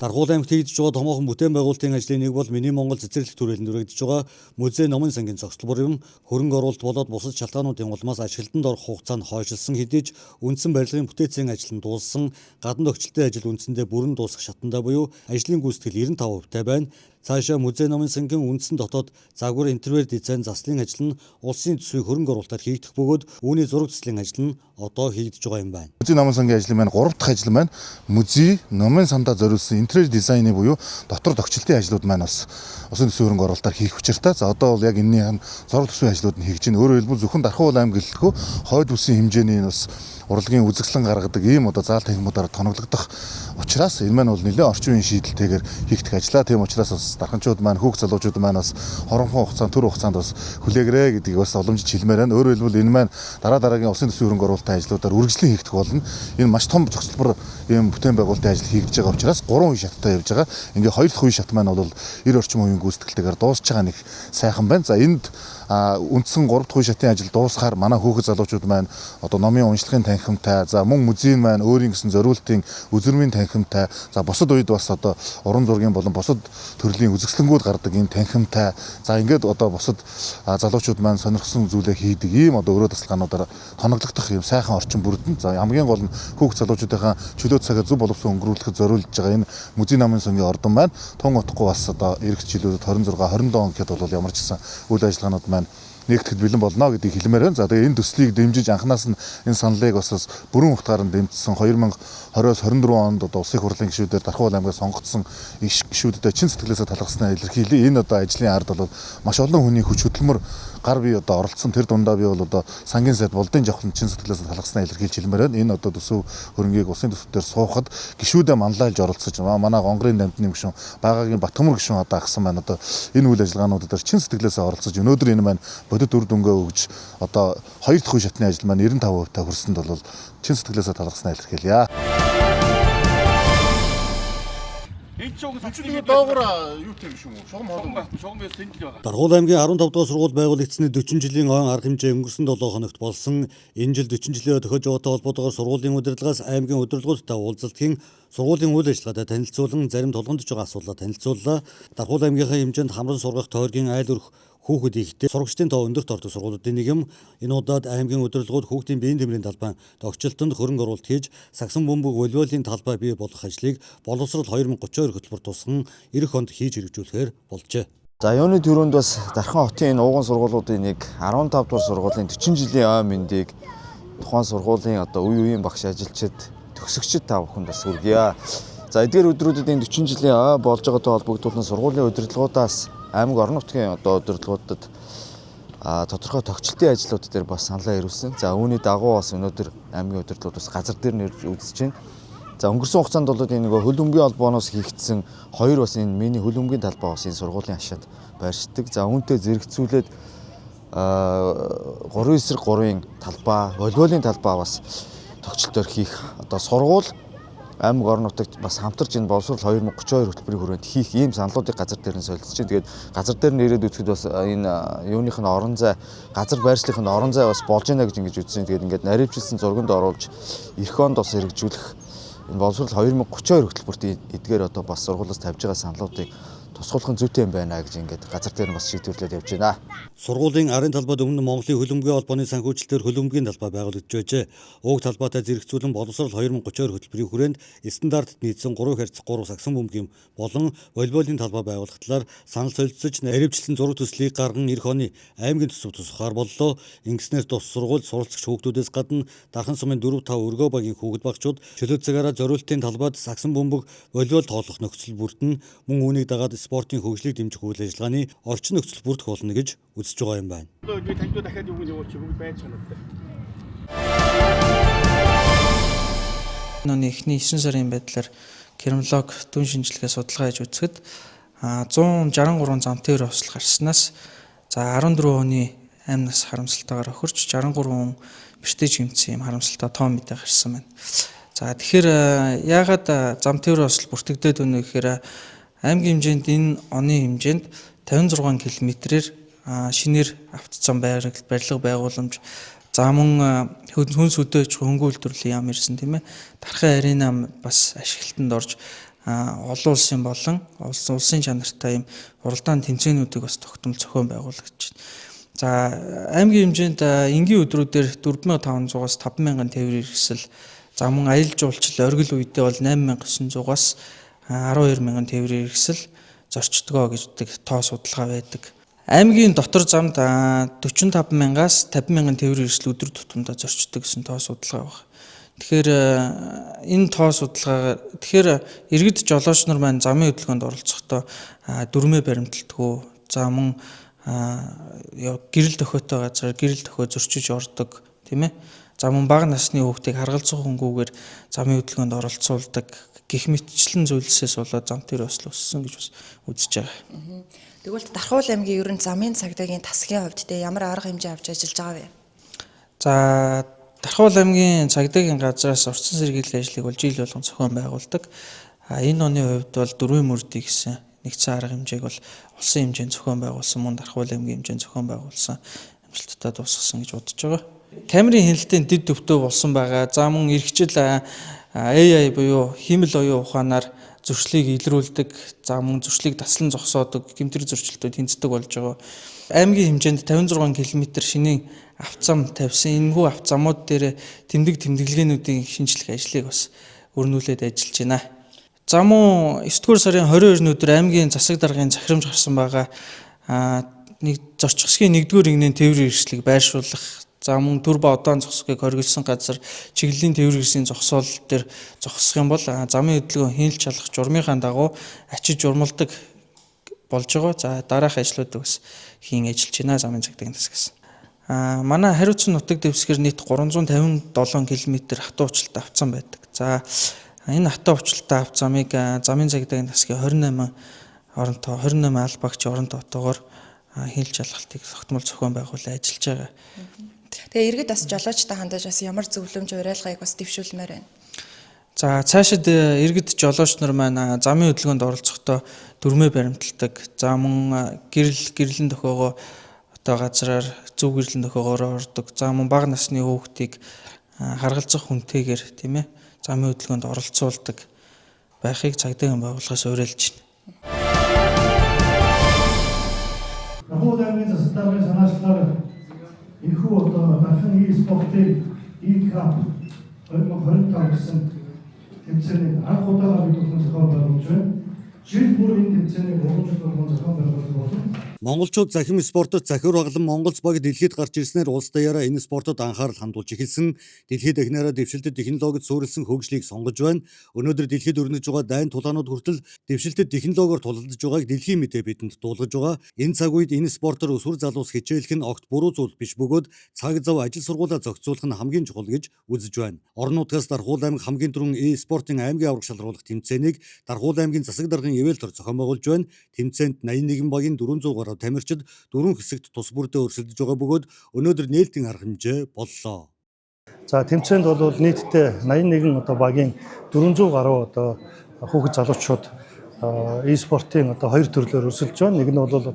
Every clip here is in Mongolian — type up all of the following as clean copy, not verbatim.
Даргуул аймагт хийгдэж байгаа томоохон бүтээн байгуулалтын ажлын нэг бол Миний Монгол цэцэрлэг түрээлэнд үргэлжлэж байгаа музей номын сангийн зохицол буюу хөрөнгө оруулалт болоод бусад шалтгаануудын улмаас ажилтнанд орох хугацаа нь хойшилсан хэдий ч үндсэн барилгын бүтээцийн ажил нь дууссан, гадна тогтчлтын ажил үндсэндээ бүрэн дуусах шатндаа буюу ажлын гүйцэтгэл 95% байна. Цаашаа музей номын сангийн үндсэн дотоод загвар интерьер дизайн заслын ажил нь улсын төсвийг хөрөнгө оруулалтаар хийгдэх бөгөөд үүний зураг төслийн ажил нь одоо хийгдэж байгаа юм байна. Музей номын сангийн ажлын маань 3 дахь ажил маань музей номын сандаа зориулсан интерьер дизайны буюу дотор тогтчлтын ажлууд маань бас улсын төсвийн хөрөнгө оруулалтаар хийх учиртай. За одоо бол яг энэний зураг төсвийн ажлууд нь хийгдэж байна. Өөрөөр хэлбэл зөвхөн Дархуул аймаг гэлтгүү хойд үсгийн хэмжээний бас урлагийн үзэсгэлэн гаргадаг ийм одоо заал танхимуудаар тоноглогдох учраас энэ маань бол нэлээд орчин үеийн шийдэлтэйгээр хийгдэх ажлаа. Тийм учраас бас дарханчууд маань хүүхд залуучууд маань бас хоромхон хугацаанд төр хугацаанд бас хүлээгээрэй гэдгийг бас уламжиж хэлмээр байна. Өөрөөр хэлбэл энэ маань дараагийн улсын төсвийн хөрөнгө оруулалтын ажлуудаар үргэлжлэн хийгдэх болно. Энэ маш том зохицолбор ийм бүтээн байгуулалтын ажил хийгдэж байгаа учраас 3 үе шаттай явж байгаа. Ингээ 2 дахь үе шат маань бол 90 орчим үеийн гүйцэтгэлтэйгээр дуусч байгаа нэг сайхан байна. За энд үндсэн 3 дахь үе шатын ажил дуусахаар манай хүүхэд залуучууд маань одоо номын уншлагын танхимтай, за мөн музейн маань өөрийн гэсэн зориултын үзүрмийн танхимтай, за бусад үед бас одоо уран зургийн болон бусад төрлийн үзэсгэлэнгүүд гардаг энэ танхимтай, за ингээд одоо бусад залуучууд маань сонирхсон зүйлээ хийдэг ийм одоо өрөө тасалгаануудаар тоноглогдох ийм сайхан орчин бүрдэн. За хамгийн гол нь хүүхэд залуучуудынхаа чөлөө цагаа зөв боловсон өнгөрүүлэхэд зориулж байгаа энэ музей намын сангийн ордон маань тун утгагүй бас одоо эх жилүүдэд 26 27 он гэхэд бол ямар ч гэсэн үйл ажиллагаанууд маань нэгтгэхэд бэлэн болно гэдгийг хэлмээр байна. За тэгээ энэ төслийг дэмжиж анханаас нь энэ саналыг бас бүрэн утгаар нь дэмжсэн 2020-с 24 онд одоо улсын хурлын гишүүдээр Дархуул аймгаас сонгогдсон гишүүдэд чин сэтгэлээсээ талархснаа илэрхийлье. Энэ одоо ажлын ард бол маш олон хүний хүч хөдөлмөр гар бие одоо оролцсон тэр дундаа би бол одоо сангийн сайд болдын жавхлан чин сэтгэлээсээ талархснаа илэрхийлж хэлмээр байна. Энэ одоо төсөв хөрөнгийг улсын төсвөөр суухад гишүүдэд манлайлж оролцож манай гонгорын дамтны гишүүн Багаагийн Батхамөр гишүүн одоо агсан байна. Одоо энэ үйл ажиллагаануудаар чин сэтгэлээсээ оролцож өнөөдөр энэ маань бодит үр дүнгээ өгж одоо 2 дахь үе шатны ажил маань 95% та хүрсэнд бол чин сэтгэлээсээ талархснаа илэрхийлье. Даргуул аймгийн 15 дугаар сургууль байгуулагдсны 40 жилийн он арга хэмжээ өнгөрсөн 7 хоногт болсон. Энэ жил 40 жилийн төхөж байгаатай холбоотойгоор сургуулийн удирдлагаас аймгийн удирдлагуудтай уулзалтын сургуулийн үйл ажиллагаатай танилцуулан зарим тулгамдж байгаа асуудлаа танилцууллаа. Даргуул аймгийнхаа хэмжээнд хамран сургах тойргийн айл өрх хүүхэд ихтэй сурагчдын тоо өндөрт ордог сургуулиудын нэг юм. Энэ удаад аймгийн удирдлагууд хүүхдийн биеийн тэмрийн талбай тогтчлолтод хөрөнгө оруулалт хийж сагсан бөмбөг волейболын талбай бий болгох ажлыг боловсрол 2032 хөтөлбөр тусган эх онд хийж хэрэгжүүлэхээр болжээ. За юуны төрөнд бас Дархан хотын энэ ууган сургуулиудын нэг 15 дугаар сургуулийн 40 жилийн ой мэндийг тухайн сургуулийн одоо үе үеийн багш ажилчид төгсөгчид та бүхэнд бас хүргье. За эдгээр өдрүүдэд энэ 40 жилийн ой болж байгаатай холбогдуулан сургуулийн удирдлагуудаас аймаг орон нутгийн одоо удирдлагуудад тодорхой тогтчлтын ажлууд дээр бас саналаа ирүүлсэн. За үүний дагуу бас өнөөдөр аймгийн удирдлагууд бас газар дээр нэрж үзэж байна. За өнгөрсөн хугацаанд бол энэ нөгөө хөл бөмбөгийн холбооноос хийгдсэн 2 бас энэ миний хөл бөмбөгийн талбай бас энэ сургуулийн хашаанд байршдаг. За үүнтэй зэрэгцүүлээд 3 эсрэг 3-ын талбай, волейболын талбай бас тогтчлолтоор хийх одоо сургууль аймаг орон нутагт бас хамтарч энэ боловсрол 2032 хөтөлбөрийн хүрээнд хийх ийм саналуудыг газар дээр нь солилцож байна. Тэгээд газар дээр нь ирээд үзэхэд бас энэ юуных нь орон зай, газар байршлих нь орон зай бас болж байна гэж ингэж үзсэн. Тэгээд ингээд наривчилсан зурганд оруулж эх онд бас хэрэгжүүлэх энэ боловсрол 2032 хөтөлбөрт эдгээр одоо бас сургуулиас тавьж байгаа саналуудыг тусгуулах нь зүйтэй юм байна гэж ингээд газар дээр нь бас шийдвэрлээд явж байна. Сургуулийн арын талбайд өмнө Монголын хөл бөмбөгийн холбооны санхүүжилтээр хөл бөмбөгийн талбай байгуулагдж байжээ. Уг талбайтай зэрэгцүүлэн боловсрол 2032 хөтөлбөрийн хүрээнд стандартт нийцсэн 3x3 сагсан бөмбөгийн болон волейболын талбай байгуулах талаар санал солилцож наривчлсан зураг төслийг гарган эх оны аймгийн төсөв тусахаар боллоо. Ингэснээр тус сургууль суралцагч хүүхдүүдээс гадна Дархан сумын 4-5 өргөө багийн хүүхэд багчууд чөлөө цагаараа зориултын талбайд сагсан бөмбөг волейбол тоглох нөхцөл бүрдэн мөн үүнийг дагаад спортын хөгжлийг дэмжих үйл ажиллагааны орчин нөхцөл бүрдэх болно гэж үзэж байгаа юм байна. Би танд дахиад юу нэг явуулчих бүгд байж байгаа Нууны эхний 9 сарын байдлаар криминолог дүн шинжилгээ судалгаа хийж үзэхэд 163 зам тээвэр осол гарснаас за 14 хүний амь нас харамсалтайгаар охирч 63 хүн бэртэж гэмтсэн юм харамсалтай тоо мэдээ гарсан байна. За тэгэхээр яагаад зам тээвэр осол бүртгэгдээд өнө гэхээр аймгийн хэмжээнд энэ оны хэмжээнд 56 км-ээр шинээр автоцон барилга байгууламж За мөн хүнс хөдөөж хөнгө үйлдвэрлэлийн яам ирсэн тийм ээ. Дархан арена бас ашиглалтанд орж олон улсын болон улсын чанартай юм уралдаан тэмцээнүүдийг бас тогтмол зохион байгуулагдаж байна. За аймгийн хэмжээнд энгийн өдрүүдээр 4500-аас 5000 тээврийн хэрэгсэл, за мөн аялал жуулчлал оргил үедээ бол 8900-аас 12000 тээврийн хэрэгсэл зорчдгоо гэдэг тоо судалгаа байдаг. Аймгийн дотор замд 45000-аас 50000 тээврийн хэрэгсэл өдөр тутамдаа зорчдог гэсэн тоо судалгаа байна. Тэгэхээр энэ тоо судалгаагаар иргэд жолооч нар маань замын хөдөлгөөнд оролцохдоо дүрмээ баримталдаггүй, за мөн гэрэл төхөөтэй газар гэрэл төхөө зөрчиж ордог тийм ээ. За мөн бага насны хүүхдийг харгалзах хөнгүүгээр замын хөдөлгөөнд оролцуулдаг гэх мэтчлэн зүйлсээс болоод зам дээр бас өссөн гэж бас үзэж байгаа. Тэгвэл Дархуул аймгийн ерөн замын цагдаагийн тасгийн хувьд те ямар арга хэмжээ авч ажиллаж байгаа вэ? За Дархуул аймгийн цагдаагийн газраас урьдчилан сэргийлэх ажлыг бол жил болгон зохион байгуулдаг. Энэ оны хувьд бол 4 мөрдий гэсэн нэгдсэн арга хэмжээг бол улсын хэмжээнд зохион байгуулсан, мөн Дархуул аймгийн хэмжээнд зохион байгуулсан амжилттай дуусгасан гэж бодож байгаа. Камерын хяналтын дэд төвтөө болсон байгаа. За мөн эрхжил AI буюу хиймэл оюун ухаанаар зөрчлийг илрүүлдэг, за мөн зөрчлийг таслан зогсоодог, гэмтэр зөрчилтөд тэнцдэг болж байгаа. Аймгийн хэмжээнд 56 км шинийн авцам тавьсан. Энэхүү авцамууд дээр тэмдэглэгээнүүдийн шинжлэх ажлыг бас өрнүүлээд ажиллаж байна. За мөн 9 дугаар сарын 22-ны өдөр аймгийн засаг даргын захирамж гарсан байгаа. Зорчигсгийн 1-р игнэн тээврийн хэрэгслийг байршуулах, за мөн төр ба удаан зогсохыг хориглосон газар чиглэлийн тээврийн хэрэгслийн зогсоол дээр зогсох юм бол замын хөдөлгөөн хянилж шалгах журмынхаа дагуу ачиж журмалдаг болж байгаа. За дараах ажлуудыг бас хийн ажиллаж байна замын цагдаагийн тасгаас. Манай хариуцсан нутаг дэвсгэр нийт 357 км хатуу училттай авцсан байдаг. За энэ хатуу училттай авцамыг замын цагдаагийн тасгийн 28 албагч орон тоотоогоор хянилж шалгалтыг тогтмол зохион байгуулан ажиллаж байгаа. Тэгээ иргэд бас жолоочтой хандаж бас ямар зөвлөмж уриалгыг бас дэвшүүлмээр байна. За цаашид иргэд жолооч нар маань замын хөдөлгөөнд оролцохдоо дүрмээ баримталдаг. За мөн гэрлэн төхөөгөө газраар зөв гэрлэн төхөөгөөр ордог. За мөн бага насны хүүхдийг харгалзах хүнтэйгээр тийм ээ замын хөдөлгөөнд оролцуулдаг байхыг цагдаагийн байгууллагаас уриалж байна. Дархуул аймгийн засаг даргын санаачлаар энэхүү дархан e-спортын e-cup 2025 гэсэн тэмцээнийг анх удаага бид бүхэн зохион байгуулж байна. Жил бүр энэ тэмцээнийг уламжлалт болгон зохион байгуулах болно. Монголчууд захим спортод захир баглан Монголц баг дэлхийд гарч ирснээр улс даяараа энэ спортод анхаарал хандуулж эхэлсэн. Дэлхийд эхнээрээ дэвшилтэд технологид суурилсан хөгжлийг сонгож байна. Өнөөдөр дэлхийд өрнөж байгаа дайн тулаанууд хүртэл дэвшилтэд технологиор тулалдаж байгааг дэлхийн мэдээ бидэнд дуулгаж байгаа. Энэ цаг үед энэ спортоор өсвөр залуус хичээлэх нь огт буруу зүйл биш бөгөөд цаг зав ажил сургуулаа зохицуулах нь хамгийн чухал гэж үзэж байна. Орон нутгаас Дархуул аймаг хамгийн түрүүн e-спортын аймгийн авраг шалруулах тэмцээнийг Дархуул аймгийн засаг даргын ивэлтор зохион байгуулж байна. Тэмцээнд 81 багийн 400 гаруй тамирчид 4 хэсэгт тус бүрдээ өрсөлдөж байгаа бөгөөд өнөөдөр нээлтийн арга хэмжээ боллоо. За тэмцээнд бол нийтдээ 81 багийн 400 гаруй хүүхэд залуучууд e-спортын хоёр төрлөөр өрсөлдөж байна. Нэг нь бол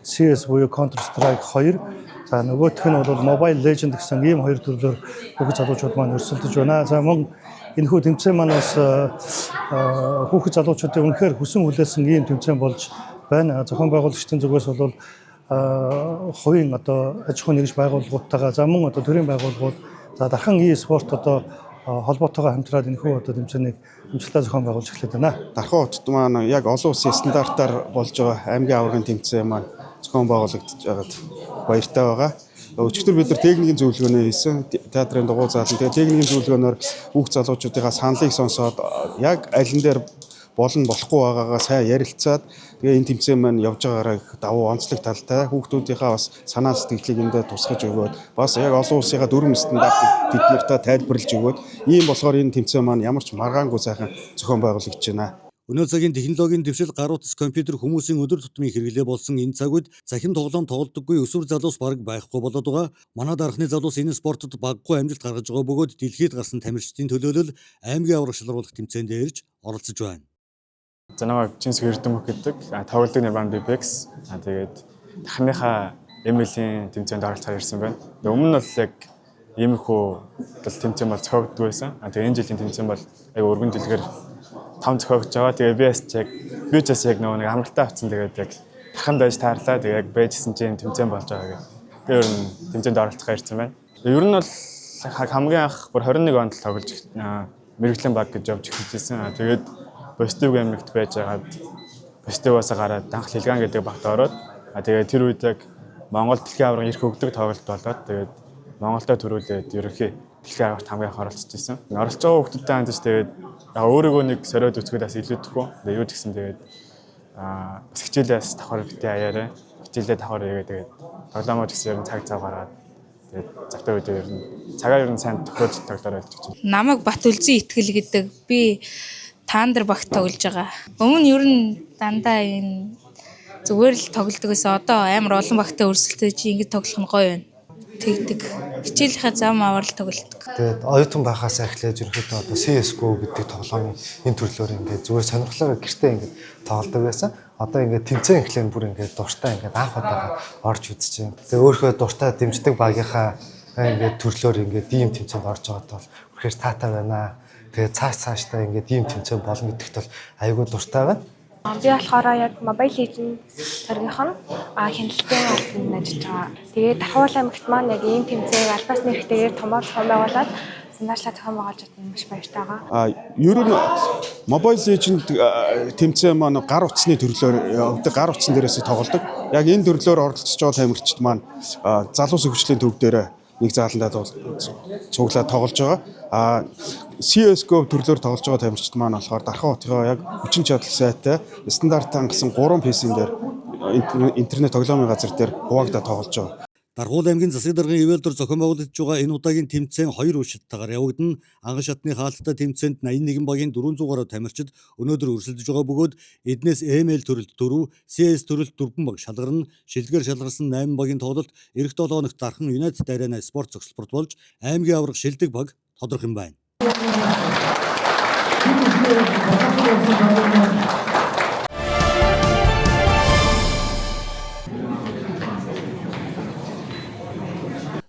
CS буюу Counter Strike 2. За нөгөөх нь бол Mobile Legend гэсэн ийм хоёр төрлөөр хүүхэд залуучууд маань өрсөлдөж байна. За мөн энэхүү тэмцээн маань бас хүүхэд залуучуудын үнэхээр хүсэн хүлээсэн ийм тэмцээн болж байна. Зохион байгуулагчдын зүгээс бол хувийн аж ахуйн нэгж байгууллагуудтайгаа за мөн төрийн байгууллагууд за дархан e-спорт холбоотойгоо хамтраад энэхүү тэмцээнийг амжилттай зохион байгуулж эхлэв байна. Дархан хотод маань яг олон улсын стандартаар болж байгаа аймгийн аваргын тэмцээн маань зохион байгуулагдаж байгаад баяртай байгаа. Өчигдөр бид нар техникийн зөвлөгөөнөө хийсэн. Театрын дугуй заалан тэгээ техникийн зөвлөгөөнөөр хүүхд залуучуудынхаа саналыг сонсоод яг аль нь дээр болон болохгүй байгаагаа сайн ярилцаад тэгээ энэ тэмцээн маань явж байгаараа давуу онцлог талтай хүүхдүүдийнхаа бас санаа сэтгэлийг эндээ тусгаж өгөөд бас яг олон улсынхаа дүрм стандартыг тэд нартай тайлбарлаж өгөөд ийм болохоор энэ тэмцээн маань ямар ч маргаангүй сайхан зохион байгуулагдаж байна. Өнөө цагийн технологийн дэвшил гар утас компьютер хүмүүсийн өдөр тутмын хэрэглээ болсон энэ цаг үед захим тоглоом тоглодоггүй өсвөр залуус бараг байхгүй болоод байгаа. Манай дархны залуус энэ спортод баггүй амжилт гаргаж байгаа бөгөөд дэлхийд гарсан тамирчдын төлөөлөл аймгийн авраг шалруулах тэмцээнд ирж оролцож байна. За намайг Чинс Эрдэмөх гэдэг. Тоглолтын нэр маань Bipex. Тэгээд дахныхаа ML-ийн тэмцээнд оролцохоор ирсэн байна. Өмнө нь бол яг иймэрхүү тэмцээн бол зохиогддог байсан. Тэгээ энэ жилийн тэмцээн бол аяга өргөн дэлгэр том зохиогдож байгаа. Тэгээ би ч яг нөгөө нэг амралтаа авсан. Тэгээд яг дахин байж таарлаа. Тэгээ яг байжсэн чинь тэмцээн болж байгаа гэх. Тэгээ ер нь тэмцээнд оролцохоор ирсэн байна. Ер нь бол хамгийн анх бүр 21 онд тоглож мэрэгжлийн баг гэж явж эхэлжсэн. Тэгээд Бостив аймагт байж байгаад Бостивоос гараад анх Лилган гэдэг багт ороод тэгээд тэр үед яг Монгол дэлхийн аварга ирэх өгдөг тоглолт болоод тэгээд Монголдо төрүүлээд ерөнхий дэлхийн аваргад хамгийн анх оролцож ирсэн. Оролцож байгаа хүмүүстэй хандж тэгээд өөрийгөө нэг сориод үзэхээс илүүдэхгүй. Тэгээд юу ч гэсэн тэгээд бас хичээлээс давхар битээ аяараа хичээлдээ давхар тэгээд тоглоомоо ч гэсэн ер нь цаг цав гаргаад тэгээд завтай үед ер нь цагаа ер нь сайн тохиолж тоглоорой гэж байна. Намайг Батүлзэн Итгэл гэдэг. Би Таандар багт тоглож байгаа. Өмнө нь ер нь дандаа энэ зүгээр л тоглодог байсан. Одоо амар олон багтаа өрсөлдөж ингэж тоглох нь гоё байна. Тэгдэг. Хичээлийнхаа зам аваар л тоглодог. Тэгээд оюутан байхаас эхлээд ерөнхийдөө одоо CS:GO гэдэг тоглоомын энэ төрлөөр ингээд зүгээр сонирхлоор гэртээ ингээд тоглодог байсан. Одоо ингээд тэмцээн эхлэн бүр ингээд дуртай ингээд анх удаага орж үзэж байна. Тэгээд өөрөө дуртай дэмждэг багийнхаа ингээд төрлөөр ингээд ийм тэмцээнд орж байгаад бол үнэхээр таатай байна. Тэгээд цаашдаа ингээд ийм тэмцээн болно гэдэгт бол аюул дуртай байна. Би болохоор яг Mobile Legends төргийнх нь хяналтын албанд ажиллаж байгаа. Тэгээд Дархуул аймагт маань яг ийм тэмцээг албаас нэрхтэйгээр томоор зохион байгуулад санаачлаа зохион байгуулж чадсан маш баяртай байгаа. Ер нь Mobile Legends тэмцээн маань гар утасны төрлөөр гар утсан дээрээс тоглодог. Яг энэ төрлөөр оролцож байгаа тамирчид маань залуус хөгжлийн төв дээр нэг зааландаа цуглаад тоглож байгаа. CS:GO төрлөөр тоглож байгаа тамирчид маань болохоор Дархан хотынхоо яг хүчин чадал сайтай стандарт хангасан 3 PC-н дээр интернет тоглоомын газар дээр хуваагдаад тоглож байгаа. Дархуул аймгийн засаг даргын ивэлдор зохион байгуулагдж байгаа энэ удаагийн тэмцээн 2 үешттэйгээр явагдана. Анган шатны хаалттай тэмцээнд 81 багийн 400 гаруй тамирчид өнөөдөр өрсөлдөж байгаа бөгөөд эднээс ML төрөлд 4, CS төрөлд 4 баг шалгарна. Шилдгээр шалгарсан 8 багийн тоглолт эх 7 хоногт Дархан United Arena спорт цогцлборт болж аймгийн аварга шилдэг баг тодорх юм байна.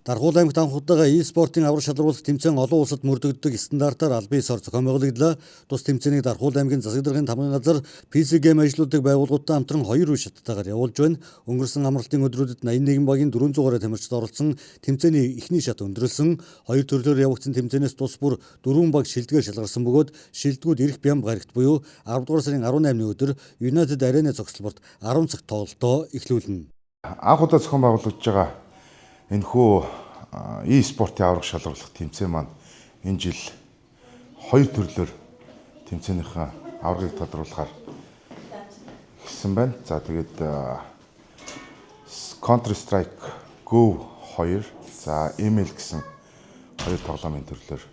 Дархуул аймагт анх удаага e-спортын авраг шалруулах тэмцээн олон улсад мөрдөгддөг стандартаар албан ёсоор зохион байгуулагдлаа. Тус тэмцээнийг Дархуул аймгийн засаг даргын тамгын газар PC Game ажлуудыг байгууллагуудтай хамтран 2 үе шаттайгаар явуулж байна. Өнгөрсөн амралтын өдрүүдэд 81 багийн 400 гаруй тамирчид оролцсон тэмцээний эхний шат өндөрлсөн. 2 төрлөөр явагдсан тэмцээнээс тус бүр 4 баг шилдгээр шалгарсан бөгөөд шилдэгүүд Ирэх Бямб гарагт буюу 10 дугаар сарын 18-ны өдөр United Arena цогцлборт 10 цагт тоглолтоо эхлүүлнэ. Анх удаа зохион байгуулагдж байгаа энэхүү e-спортын авраг шалруулах тэмцээн маань энэ жил 2 төрлөөр тэмцээнийхээ аврагыг тодруулахаар эхэлсэн байна. За тэгээд Counter Strike Go 2, за ML гэсэн 2 тоглоомын төрлөөр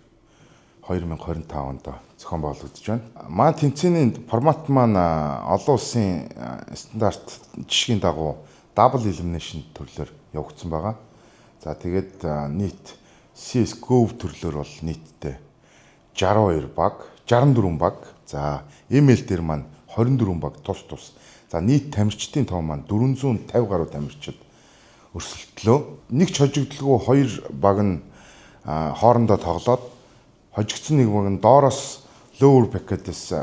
2025 онд зохион байгуулагдж байна. Маань тэмцээний формат маань олон улсын стандарт жишгийн дагуу double elimination төрлөөр явагдсан байгаа. За тэгээд нийт CS:GO төрлөөр бол нийтдээ 62 баг, 64 баг. За ML дээр маань 24 баг тус. За нийт тамирчдын тоо маань 450 гаруй тамирчид өрсөлдлөө. Нэг ч хожигдолгүй 2 баг нь хоорондоо тоглоод хожигдсон нэг баг нь доороос lower packet-ээс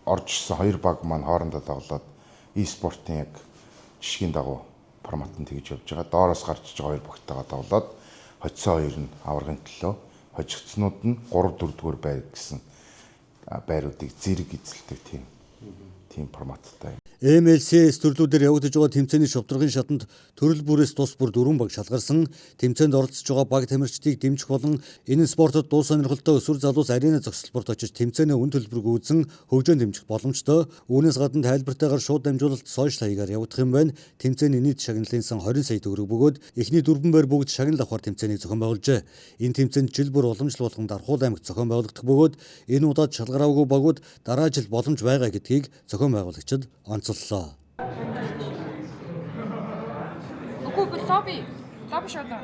орж ирсэн 2 баг маань хоорондоо тоглоод e-спортын яг жишгийн дагуу форматанд тэгж явж байгаа. Доороос гарч иж байгаа 2 багтайгаа тоглоод хоцсон 2 нь аваргын төлөө, хожигдснууд нь 3-4 дугаар байр гэсэн байруудыг зэрэг эзэлдэг тийм форматтай. MLCS төрлүүдээр явагдаж байгаа тэмцээний шавтаргын шатанд төрөл бүрээс тус бүр 4 баг шалгарсан. Тэмцээнд оролцож байгаа баг тамирчдыг дэмжих болон энэ спортод дуу сонирхолтой өсвөр залуус арена зогсолборт очиж тэмцээний үн төлбөрийг үзэн хөгжөөнд дэмжих боломжтой. Үүнээс гадна тайлбартайгаар шууд дамжуулалт сошиал хаягаар явагдах юм байна. Тэмцээний нийт шагналын сан 20 сая төгрөг бөгөөд эхний 4 байр бүгд шагнал авахар тэмцээнийг зохион байгуулжээ. Энэ тэмцээнд жил бүр уламжлал болгон Дархуул аймагт зохион байгуулагдах бөгөөд энэ удаад шалгараагүй багууд дараа жил боломж байгаа гэдгийг зохион байгуулагчид онцоллоо. Лобби шода.